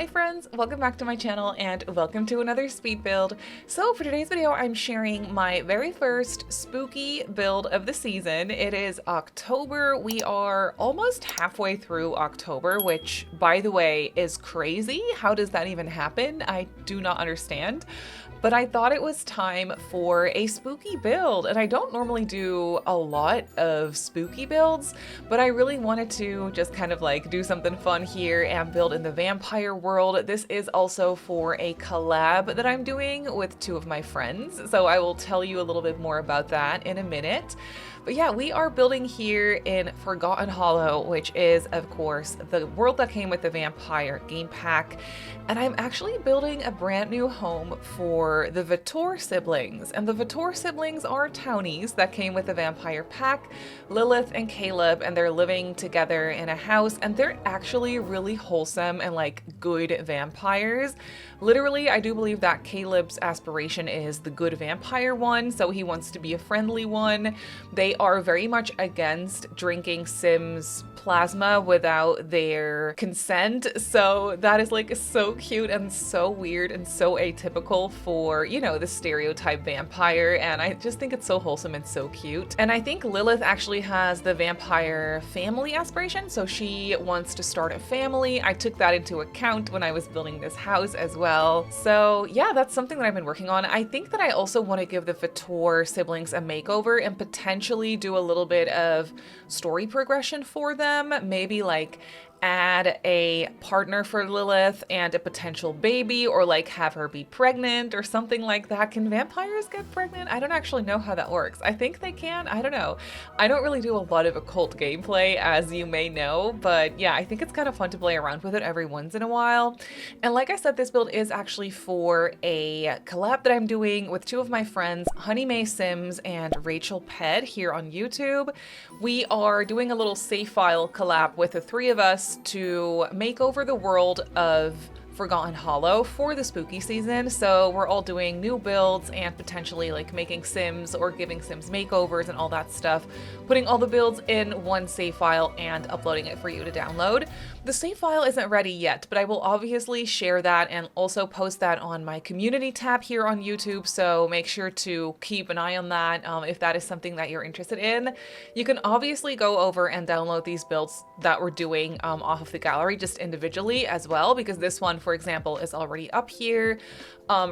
Hi friends, welcome back to my channel and welcome to another speed build. So for today's video, I'm sharing my very first spooky build of the season. It is October. We are almost halfway through October, which by the way is crazy. How does that even happen? I do not understand. But I thought it was time for a spooky build, and I don't normally do a lot of spooky builds, but I really wanted to just kind of like do something fun here and build in the vampire world. This is also for a collab that I'm doing with two of my friends, so I will tell you a little bit more about that in a minute. But yeah, we are building here in Forgotten Hollow, which is, of course, the world that came with the Vampire game pack. And I'm actually building a brand new home for the Vitor siblings. And the Vitor siblings are townies that came with the Vampire pack, Lilith and Caleb, and they're living together in a house. And they're actually really wholesome and like good vampires. Literally, I do believe that Caleb's aspiration is the good vampire one, so he wants to be a friendly one. They are very much against drinking Sims plasma without their consent, so that is like so cute and so weird and so atypical for, you know, the stereotype vampire, and I just think it's so wholesome and so cute. And I think Lilith actually has the vampire family aspiration, so she wants to start a family. I took that into account when I was building this house as well. So yeah, that's something that I've been working on. I think that I also want to give the Vitor siblings a makeover and potentially do a little bit of story progression for them. Maybe like add a partner for Lilith and a potential baby, or like have her be pregnant or something like that. Can vampires get pregnant? I don't actually know how that works. I think they can. I don't know. I don't really do a lot of occult gameplay, as you may know, but yeah, I think it's kind of fun to play around with it every once in a while. And like I said, this build is actually for a collab that I'm doing with two of my friends, Honey May Sims and Rachel Ped, here on YouTube. We are doing a little save file collab with the three of us to make over the world of Forgotten Hollow for the spooky season. So we're all doing new builds and potentially like making Sims or giving Sims makeovers and all that stuff, putting all the builds in one save file and uploading it for you to download. The save file isn't ready yet, but I will obviously share that and also post that on my community tab here on YouTube, so make sure to keep an eye on that if that is something that you're interested in. You can obviously go over and download these builds that we're doing off of the gallery just individually as well, because this one, for example, is already up here.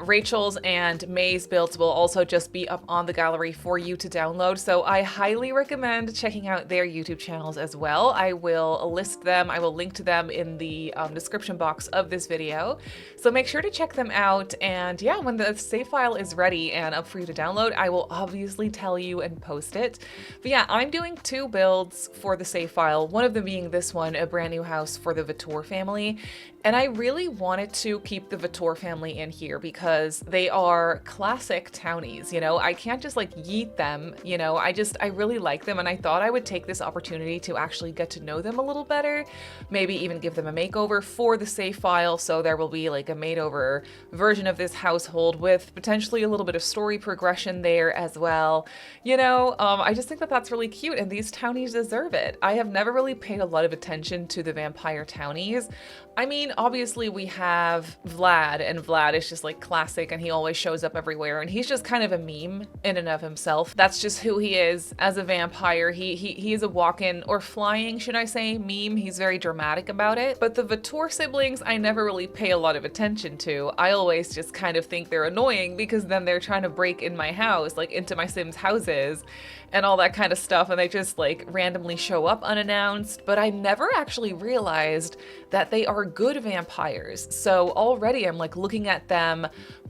Rachel's and May's builds will also just be up on the gallery for you to download, so I highly recommend checking out their YouTube channels as well. I will list them, I will link to them in the description box of this video, so make sure to check them out. And yeah, when the save file is ready and up for you to download, I will obviously tell you and post it. But yeah, I'm doing two builds for the save file, one of them being this one, a brand new house for the Vitor family. And I really wanted to keep the Vitor family in here because they are classic townies, you know? I can't just like yeet them, you know? I really like them, and I thought I would take this opportunity to actually get to know them a little better, maybe even give them a makeover for the save file, so there will be like a made over version of this household with potentially a little bit of story progression there as well. You know, I just think that that's really cute, and these townies deserve it. I have never really paid a lot of attention to the vampire townies. I mean, obviously we have Vlad, and Vlad is just like classic, and he always shows up everywhere, and he's just kind of a meme in and of himself. That's just who he is as a vampire. He is a walk-in, or flying, should I say, meme. He's very dramatic about it. But the Vitor siblings, I never really pay a lot of attention to. I always just kind of think they're annoying because then they're trying to break in my house, like into my Sims houses and all that kind of stuff, and they just like randomly show up unannounced. But I never actually realized that they are good vampires. So already I'm like looking at them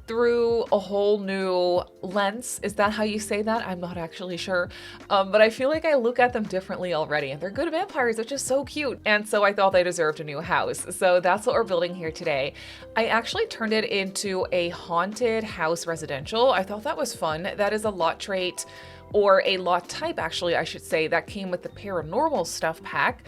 through a whole new lens. Is that how you say that? I'm not actually sure. But I feel like I look at them differently already, and they're good vampires, which is so cute. And so I thought they deserved a new house. So that's what we're building here today. I actually turned it into a haunted house residential. I thought that was fun. That is a lot trait or a lot type actually, I should say, that came with the paranormal stuff pack.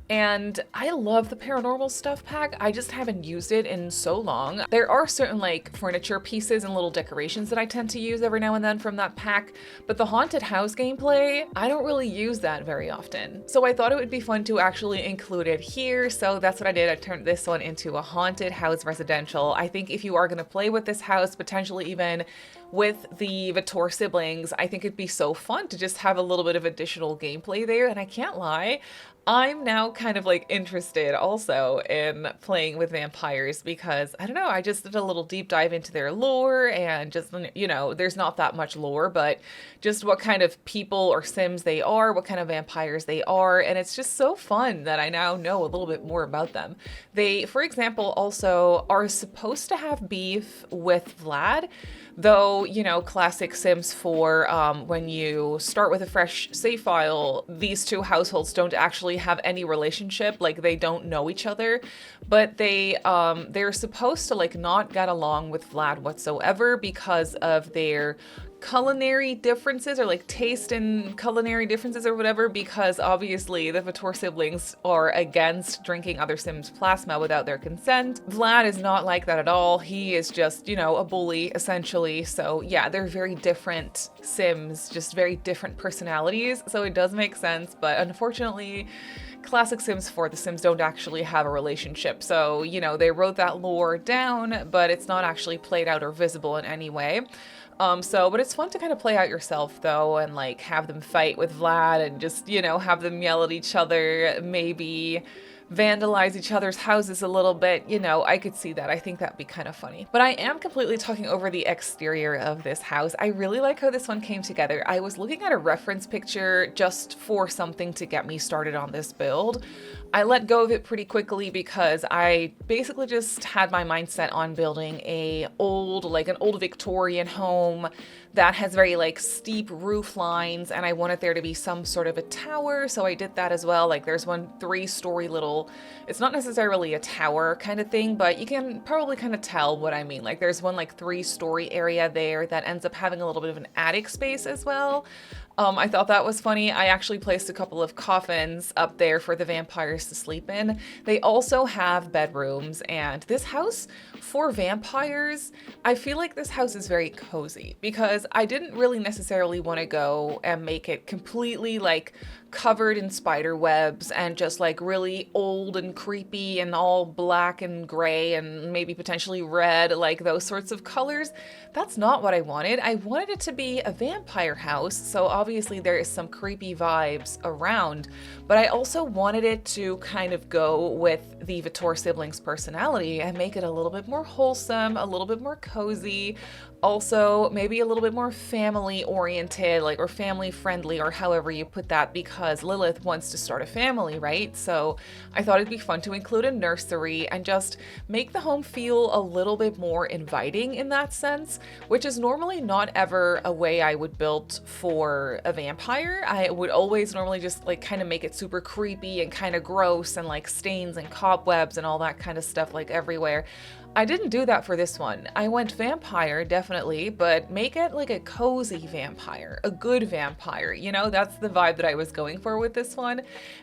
And I love the paranormal stuff pack. I just haven't used it in so long. There are certain like furniture pieces and little decorations that I tend to use every now and then from that pack, but the haunted house gameplay, I don't really use that very often. So I thought it would be fun to actually include it here. So that's what I did. I turned this one into a haunted house residential. I think if you are going to play with this house, potentially even with the Vitor siblings, I think it'd be so fun to just have a little bit of additional gameplay there. And I can't lie, I'm now kind of like interested also in playing with vampires because I don't know, I just did a little deep dive into their lore and just, you know, there's not that much lore, but just what kind of people or sims they are, what kind of vampires they are. And it's just so fun that I now know a little bit more about them. They, for example, also are supposed to have beef with Vlad. Though, you know, classic Sims 4, when you start with a fresh save file, these two households don't actually have any relationship, like they don't know each other, but they're supposed to like not get along with Vlad whatsoever because of their culinary differences or like taste and culinary differences or whatever, because obviously the Vitor siblings are against drinking other Sims plasma without their consent. Vlad is not like that at all. He is just, you know, a bully essentially. So yeah, they're very different Sims, just very different personalities. So it does make sense, but unfortunately, classic Sims 4, the Sims don't actually have a relationship. So, you know, they wrote that lore down, but it's not actually played out or visible in any way. But it's fun to kind of play out yourself though, and like have them fight with Vlad and just, you know, have them yell at each other, maybe vandalize each other's houses a little bit. You know, I could see that. I think that'd be kind of funny. But I am completely talking over the exterior of this house. I really like how this one came together. I was looking at a reference picture just for something to get me started on this build. I let go of it pretty quickly because I basically just had my mindset on building an old Victorian home that has very like steep roof lines, and I wanted there to be some sort of a tower, so I did that as well. Like there's one 3-story little, it's not necessarily a tower kind of thing, but you can probably kind of tell what I mean. Like there's one like 3-story area there that ends up having a little bit of an attic space as well. I thought that was funny. I actually placed a couple of coffins up there for the vampires to sleep in. They also have bedrooms, and this house for vampires, I feel like this house is very cozy because I didn't really necessarily want to go and make it completely like covered in spider webs and just like really old and creepy and all black and gray and maybe potentially red, like those sorts of colors. That's not what I wanted. I wanted it to be a vampire house, so obviously there is some creepy vibes around, but I also wanted it to kind of go with the Vitor siblings' personality and make it a little bit more wholesome, a little bit more cozy, also maybe a little bit more family oriented, like, or family friendly, or however you put that, because Lilith wants to start a family, right? So I thought it'd be fun to include a nursery and just make the home feel a little bit more inviting in that sense, which is normally not ever a way I would build for a vampire. I would always normally just like kind of make it super creepy and kind of gross and like stains and cobwebs and all that kind of stuff like everywhere. I didn't do that for this one. I went vampire, definitely, but make it like a cozy vampire, a good vampire. You know, that's the vibe that I was going for with this one.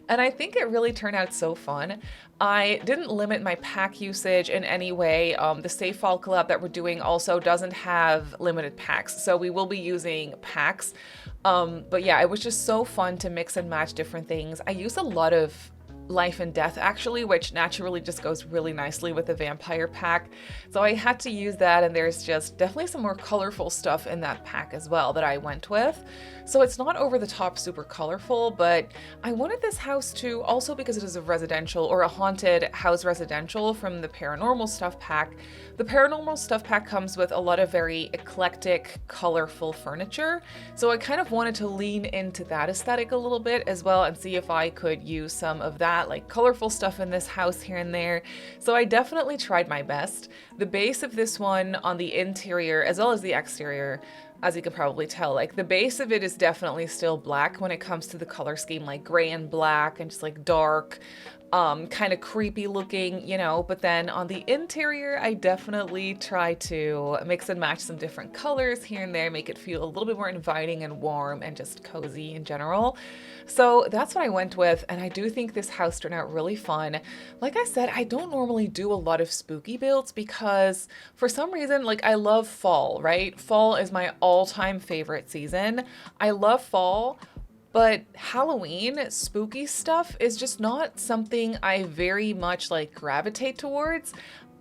And I think it really turned out so fun. I didn't limit my pack usage in any way. The save file collab that we're doing also doesn't have limited packs, so we will be using packs. But yeah, it was just so fun to mix and match different things. I use a lot of life and death actually, which naturally just goes really nicely with the vampire pack. So I had to use that, and there's just definitely some more colorful stuff in that pack as well that I went with. So it's not over the top super colorful, but I wanted this house to, also because it is a residential or a haunted house residential from the paranormal stuff pack. The paranormal stuff pack comes with a lot of very eclectic, colorful furniture. So I kind of wanted to lean into that aesthetic a little bit as well and see if I could use some of that like colorful stuff in this house here and there. So I definitely tried my best. The base of this one on the interior as well as the exterior, as you can probably tell. Like the base of it is definitely still black when it comes to the color scheme, like gray and black and just like dark, kind of creepy looking, you know. But then on the interior, I definitely try to mix and match some different colors here and there, make it feel a little bit more inviting and warm and just cozy in general. So that's what I went with, and I do think this house turned out really fun. Like I said, I don't normally do a lot of spooky builds because for some reason, like I love fall, right? Fall is my all-time favorite season. I love fall. But Halloween spooky stuff is just not something I very much like gravitate towards.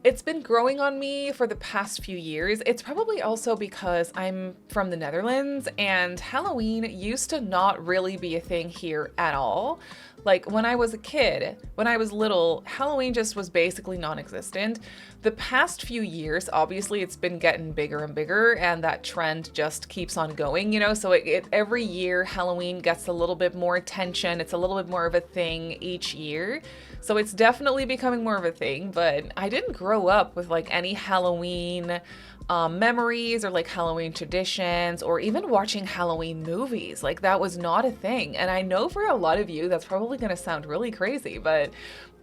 It's been growing on me for the past few years. It's probably also because I'm from the Netherlands and Halloween used to not really be a thing here at all. Like when I was a kid, when I was little, Halloween just was basically non-existent. The past few years, obviously it's been getting bigger and bigger, and that trend just keeps on going, you know? So every year Halloween gets a little bit more attention. It's a little bit more of a thing each year. So it's definitely becoming more of a thing, but I didn't grow up with like any Halloween memories or like Halloween traditions or even watching Halloween movies. Like that was not a thing. And I know for a lot of you, that's probably going to sound really crazy, but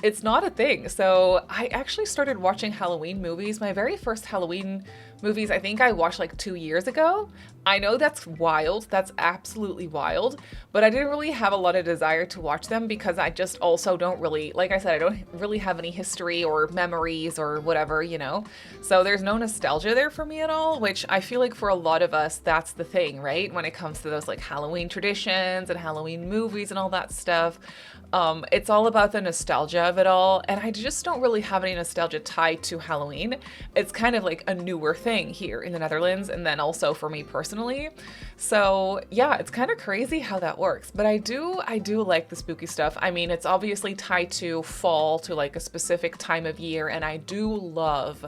it's not a thing. So I actually started watching Halloween movies. My very first Halloween movies, I think I watched like 2 years ago. I know that's wild. That's absolutely wild. But I didn't really have a lot of desire to watch them because I just also don't really, like I said, I don't really have any history or memories or whatever, you know? So there's no nostalgia there for me at all, which I feel like for a lot of us, that's the thing, right? When it comes to those like Halloween traditions and Halloween movies and all that stuff. It's all about the nostalgia of it all, and I just don't really have any nostalgia tied to Halloween. It's kind of like a newer thing here in the Netherlands, and then also for me personally. So yeah, it's kind of crazy how that works, but I do like the spooky stuff. I mean, it's obviously tied to fall, to like a specific time of year, and I love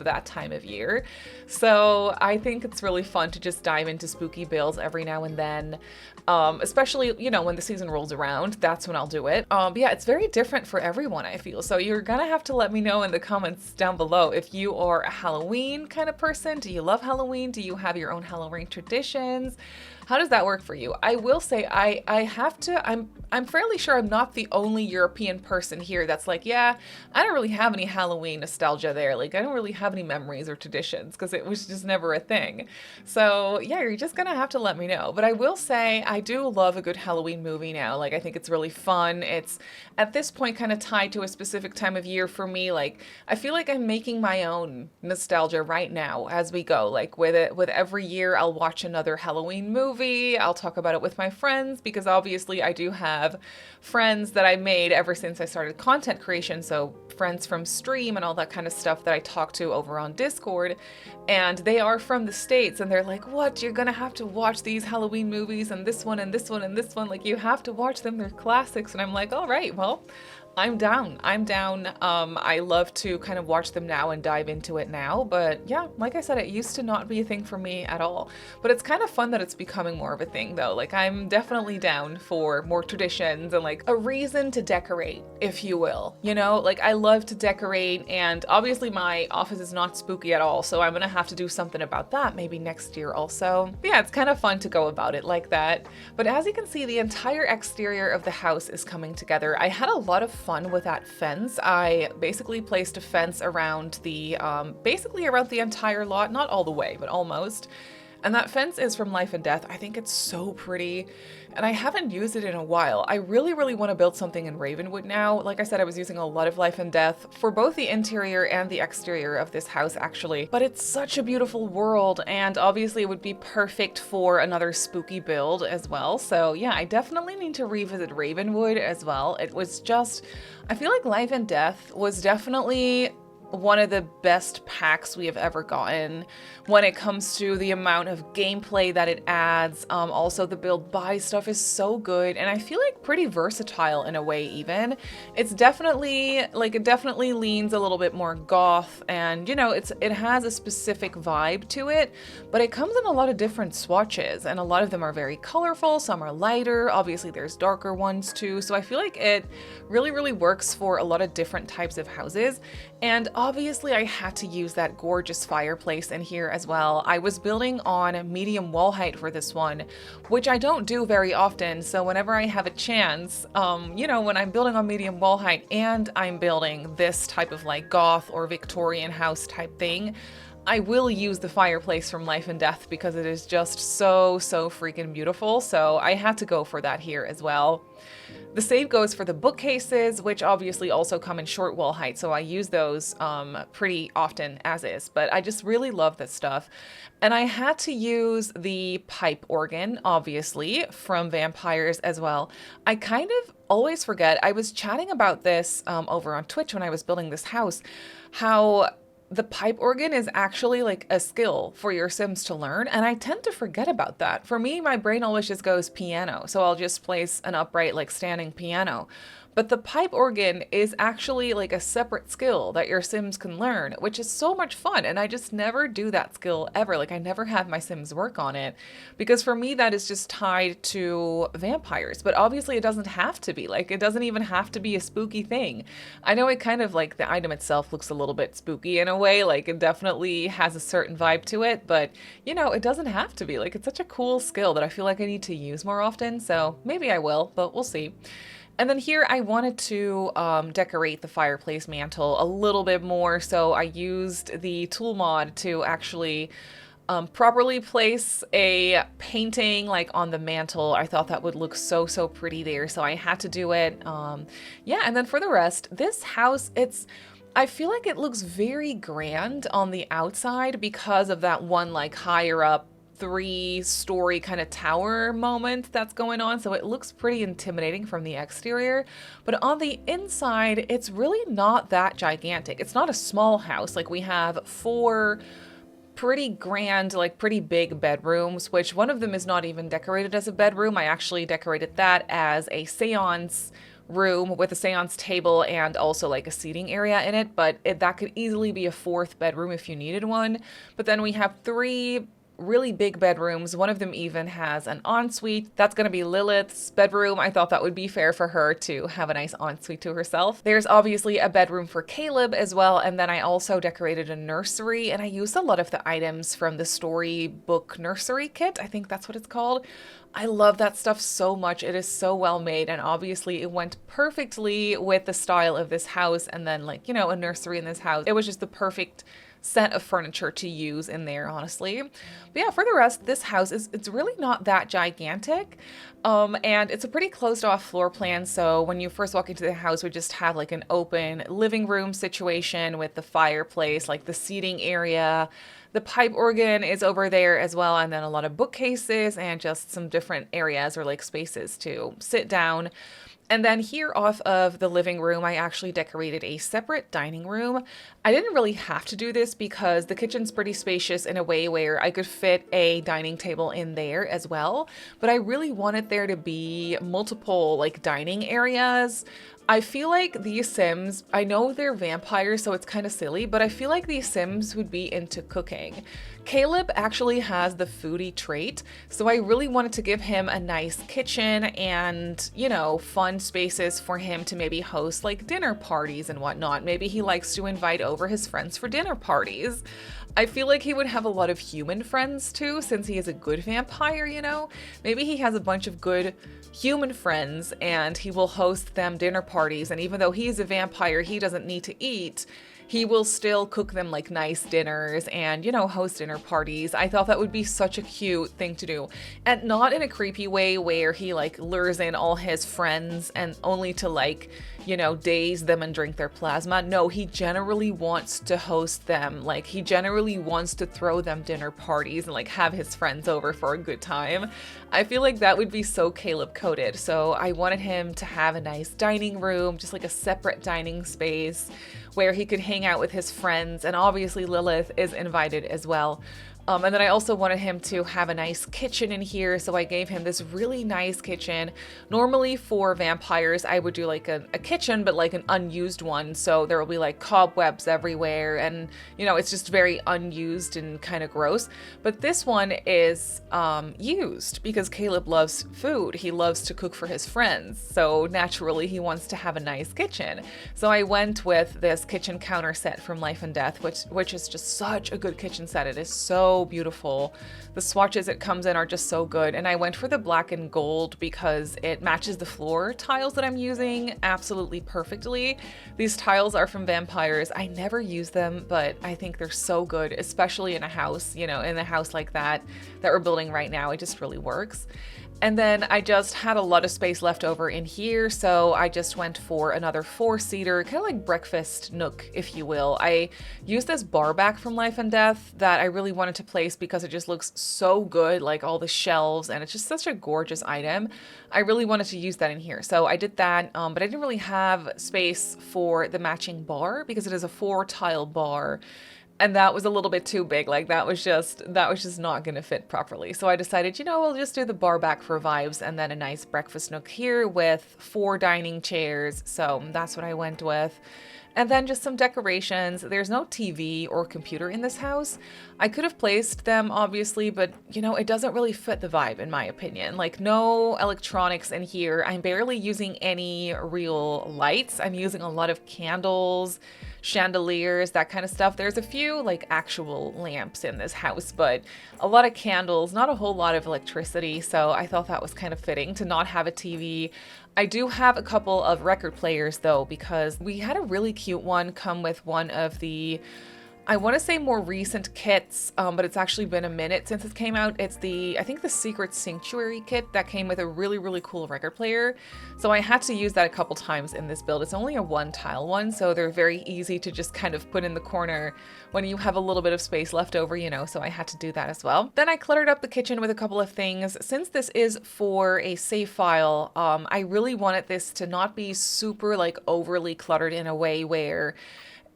that time of year. So I think it's really fun to just dive into spooky builds every now and then. Especially, you know, when the season rolls around, that's when I'll do it. But yeah, it's very different for everyone, I feel. So you're gonna have to let me know in the comments down below if you are a Halloween kind of person. Do you love Halloween? Do you have your own Halloween traditions? How does that work for you? I will say I'm fairly sure I'm not the only European person here that's like, yeah, I don't really have any Halloween nostalgia there. Like I don't really have any memories or traditions because it was just never a thing. So yeah, you're just gonna have to let me know. But I will say I do love a good Halloween movie now. Like I think it's really fun. It's at this point kind of tied to a specific time of year for me. Like I feel like I'm making my own nostalgia right now as we go. Like with every year I'll watch another Halloween movie. I'll talk about it with my friends because obviously I do have friends that I made ever since I started content creation. So friends from stream and all that kind of stuff that I talk to over on Discord, and they are from the States, and they're like, what, you're gonna have to watch these Halloween movies and this one and this one and this one, like you have to watch them, they're classics. And I'm like, all right, well, I'm down. I love to kind of watch them now and dive into it now. But yeah, like I said, it used to not be a thing for me at all. But it's kind of fun that it's becoming more of a thing though. Like I'm definitely down for more traditions and like a reason to decorate, if you will. You know, like I love to decorate, and obviously my office is not spooky at all. So I'm gonna have to do something about that maybe next year also. But yeah, it's kind of fun to go about it like that. But as you can see, the entire exterior of the house is coming together. I had a lot of fun with that fence. I basically placed a fence around the entire lot, not all the way, but almost. And that fence is from Life and Death. I think it's so pretty, and I haven't used it in a while. I really want to build something in Ravenwood now. Like I said, I was using a lot of Life and Death for both the interior and the exterior of this house actually, but it's such a beautiful world, and obviously it would be perfect for another spooky build as well. So yeah, I definitely need to revisit Ravenwood as well. It was just, I feel like Life and Death was definitely one of the best packs we have ever gotten when it comes to the amount of gameplay that it adds. Also the build buy stuff is so good, and I feel like pretty versatile in a way even. It's definitely, like it definitely leans a little bit more goth, and you know, it has a specific vibe to it, but it comes in a lot of different swatches, and a lot of them are very colorful, some are lighter, obviously there's darker ones too, so I feel like it really works for a lot of different types of houses. And obviously I had to use that gorgeous fireplace in here as well. I was building on medium wall height for this one, which I don't do very often. So whenever I have a chance, you know, when I'm building on medium wall height and I'm building this type of like goth or Victorian house type thing, I will use the fireplace from Life and Death because it is just so freaking beautiful. So I had to go for that here as well. The same goes for the bookcases, which obviously also come in short wall height, so I use those pretty often as is, but I just really love this stuff. And I had to use the pipe organ, obviously, from Vampires as well. I kind of always forget, I was chatting about this over on Twitch when I was building this house, how the pipe organ is actually like a skill for your Sims to learn, and I tend to forget about that. For me, my brain always just goes piano, so I'll just place an upright like standing piano. But the pipe organ is actually like a separate skill that your Sims can learn, which is so much fun. And I just never do that skill ever. Like I never have my Sims work on it because for me, that is just tied to vampires. But obviously it doesn't have to be. Like it doesn't even have to be a spooky thing. I know it kind of like the item itself looks a little bit spooky in a way. Like it definitely has a certain vibe to it, but you know, it doesn't have to be. Like it's such a cool skill that I feel like I need to use more often. So maybe I will, but we'll see. And then here I wanted to decorate the fireplace mantle a little bit more, so I used the tool mod to actually properly place a painting like on the mantle. I thought that would look so pretty there, so I had to do it. Yeah, and then for the rest, this house, I feel like it looks very grand on the outside because of that one like higher up 3-story kind of tower moment that's going on, so it looks pretty intimidating from the exterior. But on the inside, it's really not that gigantic. It's not a small house. Like we have 4 pretty grand, like pretty big bedrooms, which one of them is not even decorated as a bedroom. I actually decorated that as a seance room with a seance table and also like a seating area in it, but that could easily be a 4th bedroom if you needed one. But then we have 3 really big bedrooms. One of them even has an ensuite. That's going to be Lilith's bedroom. I thought that would be fair for her to have a nice ensuite to herself. There's obviously a bedroom for Caleb as well, and then I also decorated a nursery, and I used a lot of the items from the storybook nursery kit. I think that's what it's called. I love that stuff so much. It is so well made, and obviously it went perfectly with the style of this house, and then like, you know, a nursery in this house. It was just the perfect set of furniture to use in there, honestly. But yeah, for the rest, this house it's really not that gigantic. And it's a pretty closed off floor plan. So when you first walk into the house, we just have like an open living room situation with the fireplace, like the seating area. The pipe organ is over there as well, and then a lot of bookcases and just some different areas or like spaces to sit down. And then here off of the living room, I actually decorated a separate dining room. I didn't really have to do this because the kitchen's pretty spacious in a way where I could fit a dining table in there as well. But I really wanted there to be multiple like dining areas. I feel like these Sims, I know they're vampires, so it's kind of silly, but I feel like these Sims would be into cooking. Caleb actually has the foodie trait, so I really wanted to give him a nice kitchen and, you know, fun spaces for him to maybe host like dinner parties and whatnot. Maybe he likes to invite over his friends for dinner parties. I feel like he would have a lot of human friends too, since he is a good vampire, you know? Maybe he has a bunch of good human friends and he will host them dinner parties, and even though he's a vampire, he doesn't need to eat. He will still cook them like nice dinners and, you know, host dinner parties. I thought that would be such a cute thing to do. And not in a creepy way where he like lures in all his friends and only to like, you know, daze them and drink their plasma. No, he generally wants to host them. Like he generally wants to throw them dinner parties and like have his friends over for a good time. I feel like that would be so Caleb coded. So I wanted him to have a nice dining room, just like a separate dining space where he could hang out with his friends, and obviously Lilith is invited as well. And then I also wanted him to have a nice kitchen in here, so I gave him this really nice kitchen. Normally for vampires, I would do like a kitchen, but like an unused one, so there will be like cobwebs everywhere, and you know, it's just very unused and kind of gross. But this one is used because Caleb loves food. He loves to cook for his friends, so naturally he wants to have a nice kitchen. So I went with this kitchen counter set from Life and Death, which is just such a good kitchen set. It is so beautiful. The swatches it comes in are just so good, and I went for the black and gold because it matches the floor tiles that I'm using absolutely perfectly. These tiles are from Vampires. I never use them, but I think they're so good, especially in a house, you know, in a house like that we're building right now. It just really works. And then I just had a lot of space left over in here, so I just went for another 4-seater, kind of like breakfast nook, if you will. I used this bar back from Life and Death that I really wanted to place because it just looks so good, like all the shelves, and it's just such a gorgeous item. I really wanted to use that in here, so I did that, but I didn't really have space for the matching bar because it is a 4-tile bar. And that was a little bit too big. Like that was just not gonna fit properly. So I decided, you know, we'll just do the bar back for vibes, and then a nice breakfast nook here with 4 dining chairs. So that's what I went with. And then just some decorations. There's no TV or computer in this house. I could have placed them, obviously, but you know, it doesn't really fit the vibe in my opinion. Like no electronics in here. I'm barely using any real lights. I'm using a lot of candles, chandeliers, that kind of stuff. There's a few like actual lamps in this house, but a lot of candles, not a whole lot of electricity. So I thought that was kind of fitting to not have a TV. I do have a couple of record players though, because we had a really cute one come with one of the, I want to say more recent kits, but it's actually been a minute since it came out. It's I think the Secret Sanctuary kit that came with a really, really cool record player. So I had to use that a couple times in this build. It's only a 1-tile one, so they're very easy to just kind of put in the corner when you have a little bit of space left over, you know, so I had to do that as well. Then I cluttered up the kitchen with a couple of things. Since this is for a save file, I really wanted this to not be super like overly cluttered in a way where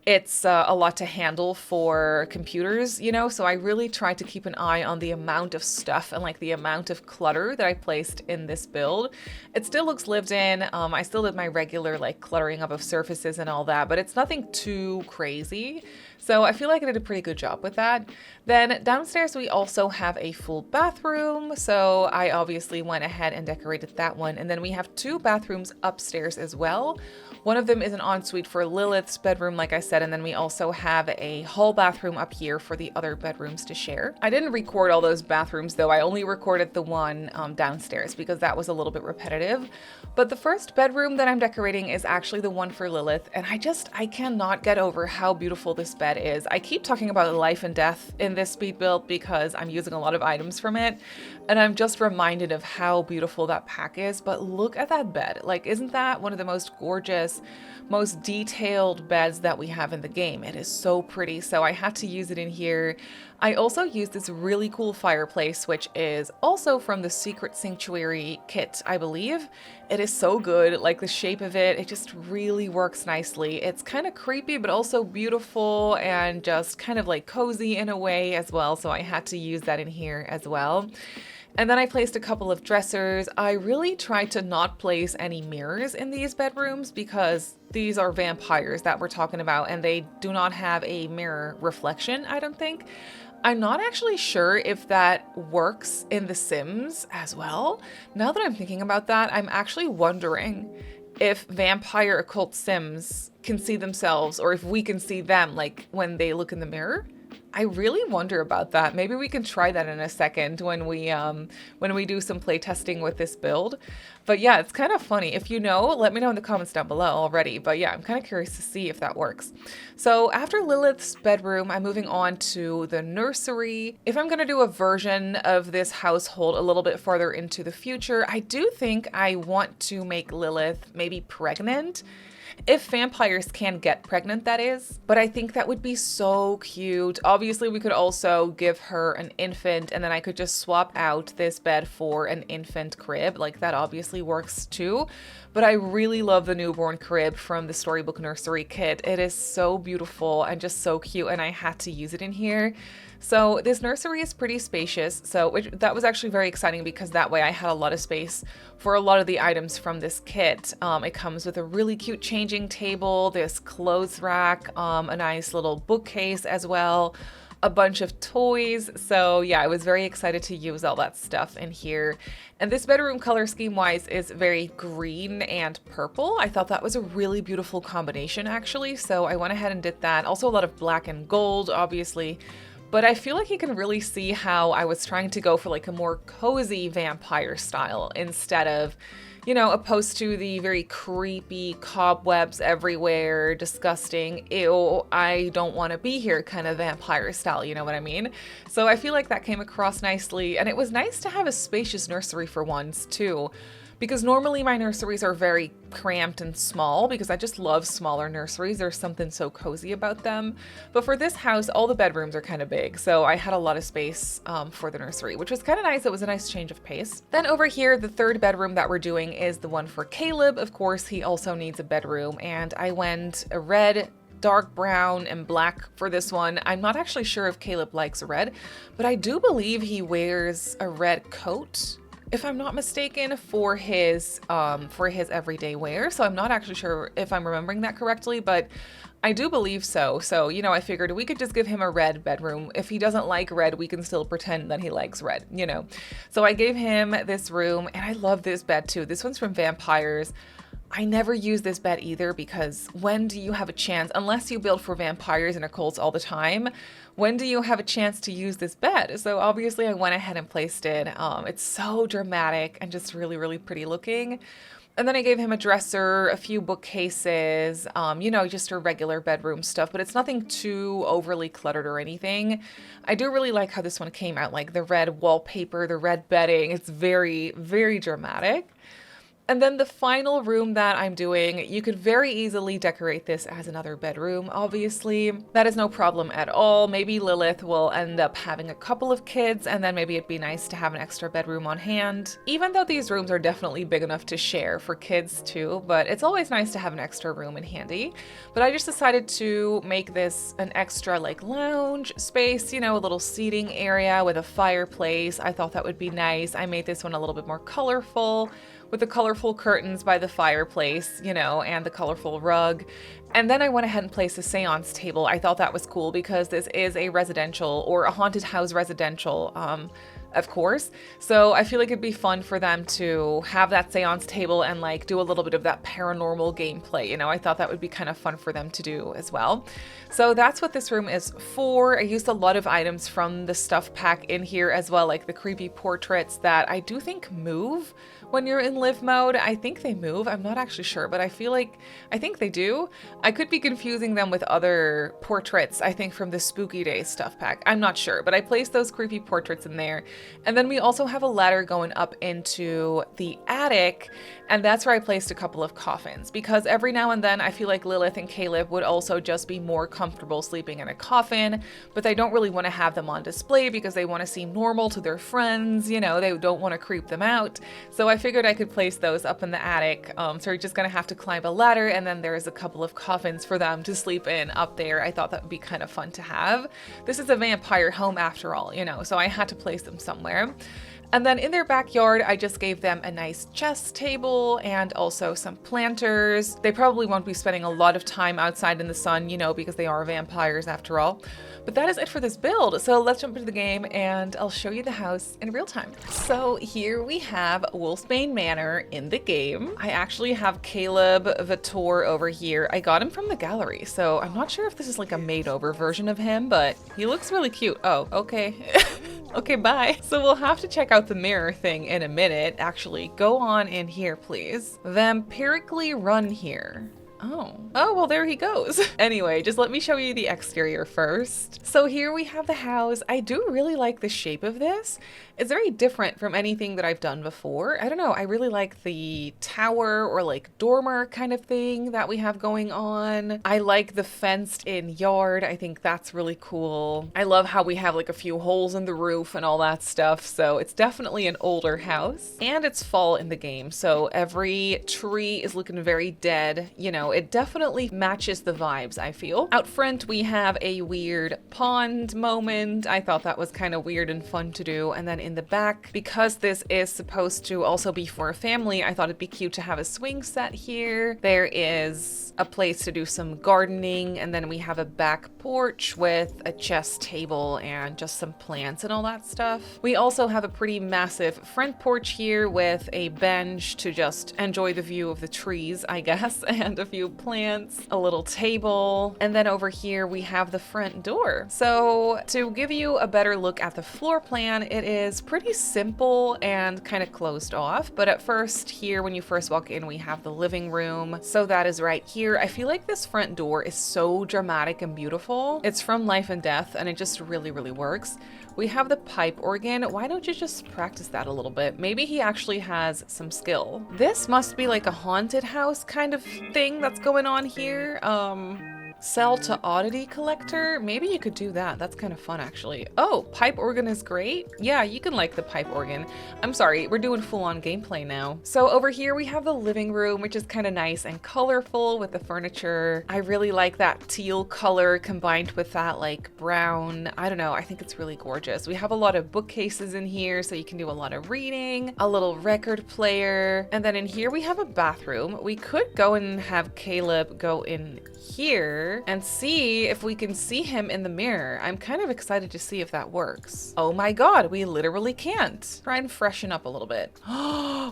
it's a lot to handle for computers, you know, so I really tried to keep an eye on the amount of stuff and like the amount of clutter that I placed in this build. It still looks lived in. I still did my regular like cluttering up of surfaces and all that, but it's nothing too crazy. So I feel like I did a pretty good job with that. Then downstairs we also have a full bathroom, so I obviously went ahead and decorated that one. And then we have 2 bathrooms upstairs as well. One of them is an ensuite for Lilith's bedroom, like I said, and then we also have a hall bathroom up here for the other bedrooms to share. I didn't record all those bathrooms though. I only recorded the one downstairs because that was a little bit repetitive. But the first bedroom that I'm decorating is actually the one for Lilith, and I cannot get over how beautiful this bed is. I keep talking about Life and Death in this speed build because I'm using a lot of items from it, and I'm just reminded of how beautiful that pack is. But look at that bed. Like, isn't that one of the most gorgeous, most detailed beds that we have in the game? It is so pretty, so I had to use it in here. I also used this really cool fireplace, which is also from the Secret Sanctuary kit, I believe. It is so good, like the shape of it just really works nicely. It's kind of creepy, but also beautiful and just kind of like cozy in a way as well, so I had to use that in here as well. And then I placed a couple of dressers. I really tried to not place any mirrors in these bedrooms because these are vampires that we're talking about, and they do not have a mirror reflection, I don't think. I'm not actually sure if that works in The Sims as well. Now that I'm thinking about that, I'm actually wondering if vampire occult Sims can see themselves, or if we can see them like when they look in the mirror. I really wonder about that. Maybe we can try that in a second when we do some play testing with this build. But yeah, it's kind of funny. If you know, let me know in the comments down below already. But yeah, I'm kind of curious to see if that works. So after Lilith's bedroom, I'm moving on to the nursery. If I'm going to do a version of this household a little bit farther into the future, I do think I want to make Lilith maybe pregnant. If vampires can get pregnant, that is. But I think that would be so cute. Obviously, we could also give her an infant, and then I could just swap out this bed for an infant crib. Like, that obviously works too. But I really love the newborn crib from the Storybook Nursery kit. It is so beautiful and just so cute, and I had to use it in here. So this nursery is pretty spacious, that was actually very exciting because that way I had a lot of space for a lot of the items from this kit. It comes with a really cute changing table, this clothes rack, a nice little bookcase as well, a bunch of toys. So yeah, I was very excited to use all that stuff in here. And this bedroom color scheme wise is very green and purple. I thought that was a really beautiful combination actually. So I went ahead and did that. Also a lot of black and gold, obviously. But I feel like you can really see how I was trying to go for like a more cozy vampire style instead of, you know, opposed to the very creepy cobwebs everywhere, disgusting, ew, I don't want to be here kind of vampire style, you know what I mean? So I feel like that came across nicely, and it was nice to have a spacious nursery for once too. Because normally my nurseries are very cramped and small because I just love smaller nurseries. There's something so cozy about them. But for this house, all the bedrooms are kind of big. So I had a lot of space for the nursery, which was kind of nice. It was a nice change of pace. Then over here, the third bedroom that we're doing is the one for Caleb. Of course, he also needs a bedroom. And I went a red, dark brown, and black for this one. I'm not actually sure if Caleb likes red, but I do believe he wears a red coat, if I'm not mistaken, for his everyday wear. So I'm not actually sure if I'm remembering that correctly, but I do believe so. So, you know, I figured we could just give him a red bedroom. If he doesn't like red, we can still pretend that he likes red, you know. So I gave him this room, and I love this bed too. This one's from Vampires. I never use this bed either because when do you have a chance, unless you build for vampires and occults all the time, when do you have a chance to use this bed? So obviously I went ahead and placed it. It's so dramatic and just really, really pretty looking. And then I gave him a dresser, a few bookcases, you know, just a regular bedroom stuff, but it's nothing too overly cluttered or anything. I do really like how this one came out, like the red wallpaper, the red bedding. It's very, very dramatic. And then the final room that I'm doing, you could very easily decorate this as another bedroom, obviously. That is no problem at all. Maybe Lilith will end up having a couple of kids, and then maybe it'd be nice to have an extra bedroom on hand. Even though these rooms are definitely big enough to share for kids too, but it's always nice to have an extra room in handy. But I just decided to make this an extra like lounge space, you know, a little seating area with a fireplace. I thought that would be nice. I made this one a little bit more colorful, with the colorful curtains by the fireplace, you know, and the colorful rug. And then I went ahead and placed a seance table. I thought that was cool because this is a residential or a haunted house residential, of course. So I feel like it'd be fun for them to have that seance table and like do a little bit of that paranormal gameplay. You know, I thought that would be kind of fun for them to do as well. So that's what this room is for. I used a lot of items from the stuff pack in here as well, like the creepy portraits that I do think move when you're in live mode. I think they move. I'm not actually sure, but I think they do. I could be confusing them with other portraits, I think from the Spooky Days stuff pack. I'm not sure, but I placed those creepy portraits in there. And then we also have a ladder going up into the attic, and that's where I placed a couple of coffins because every now and then I feel like Lilith and Caleb would also just be more comfortable sleeping in a coffin, but they don't really want to have them on display because they want to seem normal to their friends, you know, they don't want to creep them out. So I figured I could place those up in the attic. So you're just gonna have to climb a ladder, and then there's a couple of coffins for them to sleep in up there. I thought that would be kind of fun to have. This is a vampire home after all, you know, so I had to place them somewhere. And then in their backyard, I just gave them a nice chess table and also some planters. They probably won't be spending a lot of time outside in the sun, you know, because they are vampires after all. But that is it for this build. So let's jump into the game and I'll show you the house in real time. So here we have Wolfsbane Manor in the game. I actually have Caleb Vitor over here. I got him from the gallery, so I'm not sure if this is like a made over version of him, but he looks really cute. Oh, okay. Okay, bye. So we'll have to check out the mirror thing in a minute. Actually, go on in here, please. Vampirically run here. Oh, well, there he goes. Anyway, just let me show you the exterior first. So here we have the house. I do really like the shape of this. It's very different from anything that I've done before. I don't know, I really like the tower or like dormer kind of thing that we have going on. I like the fenced in yard. I think that's really cool. I love how we have like a few holes in the roof and all that stuff. So it's definitely an older house, and it's fall in the game. So every tree is looking very dead. You know, it definitely matches the vibes, I feel. Out front, we have a weird pond moment. I thought that was kind of weird and fun to do. And then in the back, because this is supposed to also be for a family, I thought it'd be cute to have a swing set here. There is a place to do some gardening, and then we have a back porch with a chess table and just some plants and all that stuff. We also have a pretty massive front porch here with a bench to just enjoy the view of the trees, I guess, and a few plants, a little table, and then over here we have the front door. So to give you a better look at the floor plan, it is pretty simple and kind of closed off, but at first here when you first walk in, we have the living room. So that is right here. I feel like this front door is so dramatic and beautiful. It's from Life and Death, and it just really works. We have the pipe organ. Why don't you just practice that a little bit? Maybe he actually has some skill. This must be like a haunted house kind of thing that's going on here. Sell to oddity collector. Maybe you could do that. That's kind of fun, actually. Oh, pipe organ is great. Yeah, you can like the pipe organ. I'm sorry, we're doing full-on gameplay now. So over here we have the living room, which is kind of nice and colorful with the furniture. I really like that teal color combined with that like brown. I don't know, I think it's really gorgeous. We have a lot of bookcases in here, so you can do a lot of reading, a little record player. And then in here we have a bathroom. We could go and have Caleb go in here and see if we can see him in the mirror. I'm kind of excited to see if that works. Oh my god, we literally can't. Try and freshen up a little bit.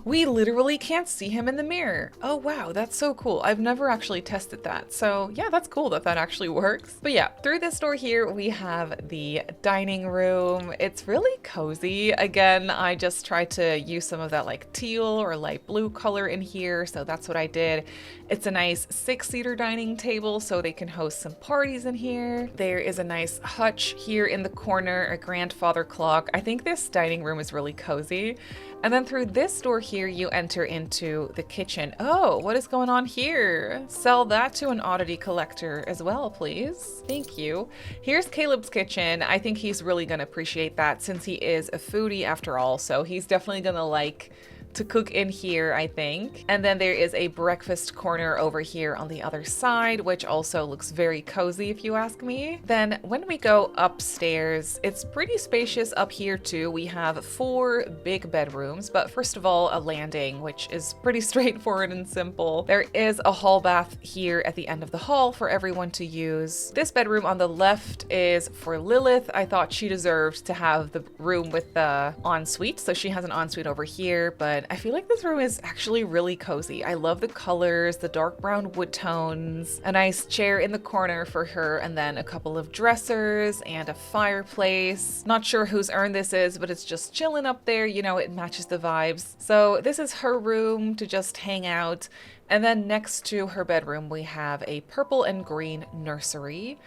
We literally can't see him in the mirror. Oh wow, that's so cool. I've never actually tested that. So yeah, that's cool that that actually works. But yeah, through this door here, we have the dining room. It's really cozy. Again, I just tried to use some of that like teal or light blue color in here. So that's what I did. It's a nice 6-seater dining table, so they can host some parties in here. There is a nice hutch here in the corner, a grandfather clock. I think this dining room is really cozy. And then through this door here, you enter into the kitchen. Oh, what is going on here? Sell that to an oddity collector as well, please. Thank you. Here's Caleb's kitchen. I think he's really gonna appreciate that since he is a foodie after all. So he's definitely gonna like to cook in here, I think. And then there is a breakfast corner over here on the other side, which also looks very cozy if you ask me. Then when we go upstairs, it's pretty spacious up here too. We have 4 big bedrooms, but first of all, a landing, which is pretty straightforward and simple. There is a hall bath here at the end of the hall for everyone to use. This bedroom on the left is for Lilith. I thought she deserved to have the room with the ensuite, so she has an ensuite over here, but I feel like this room is actually really cozy. I love the colors, the dark brown wood tones, a nice chair in the corner for her, and then a couple of dressers and a fireplace. Not sure whose urn this is, but it's just chilling up there. You know, it matches the vibes. So this is her room to just hang out. And then next to her bedroom, we have a purple and green nursery.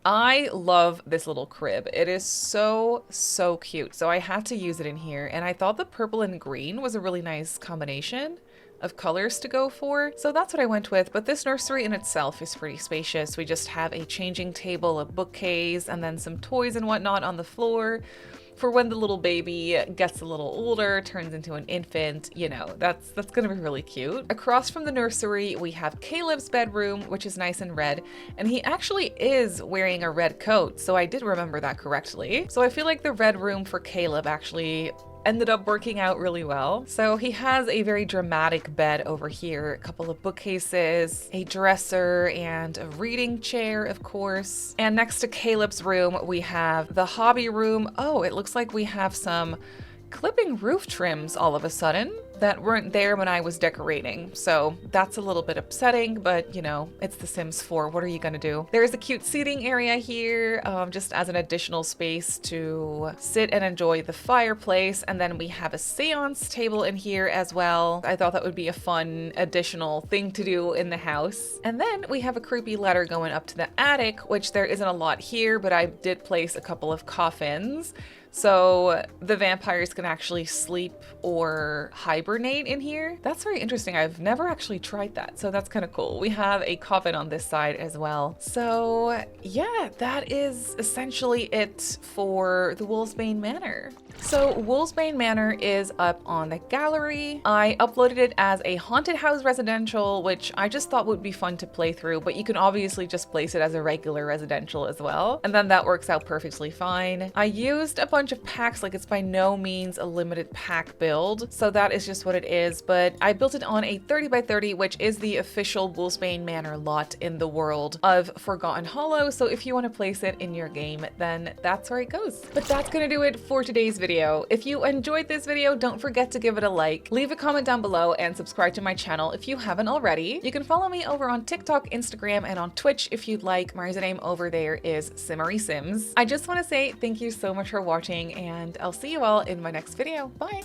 I love this little crib. It is so cute. So I had to use it in here, and I thought the purple and green was a really nice combination of colors to go for. So that's what I went with, but this nursery in itself is pretty spacious. We just have a changing table, a bookcase, and then some toys and whatnot on the floor for when the little baby gets a little older, turns into an infant. You know, that's gonna be really cute. Across from the nursery, we have Caleb's bedroom, which is nice and red, and he actually is wearing a red coat, so I did remember that correctly. So I feel like the red room for Caleb actually ended up working out really well. So he has a very dramatic bed over here, a couple of bookcases, a dresser, and a reading chair, of course. And next to Caleb's room, we have the hobby room. Oh, it looks like we have some clipping roof trims all of a sudden. that weren't there when I was decorating. So that's a little bit upsetting, but you know, it's The Sims 4. What are you gonna do? There's a cute seating area here, just as an additional space to sit and enjoy the fireplace. And then we have a seance table in here as well. I thought that would be a fun additional thing to do in the house. And then we have a creepy ladder going up to the attic, which there isn't a lot here, but I did place a couple of coffins. So the vampires can actually sleep or hibernate in here. That's very interesting. I've never actually tried that, so that's kind of cool. We have a coffin on this side as well. So yeah, that is essentially it for the Wolfsbane Manor. So Wolfsbane Manor is up on the gallery. I uploaded it as a haunted house residential, which I just thought would be fun to play through, but you can obviously just place it as a regular residential as well. And then that works out perfectly fine. I used a bunch of packs, like it's by no means a limited pack build, so that is just what it is. But I built it on a 30 by 30, which is the official Wolfsbane Manor lot in the world of Forgotten Hollow. So if you want to place it in your game, then that's where it goes. But that's gonna do it for today's video. If you enjoyed this video, don't forget to give it a like, leave a comment down below, and subscribe to my channel if you haven't already. You can follow me over on TikTok, Instagram, and on Twitch if you'd like. My username over there is Simmary Sims. I just want to say thank you so much for watching, and I'll see you all in my next video. Bye!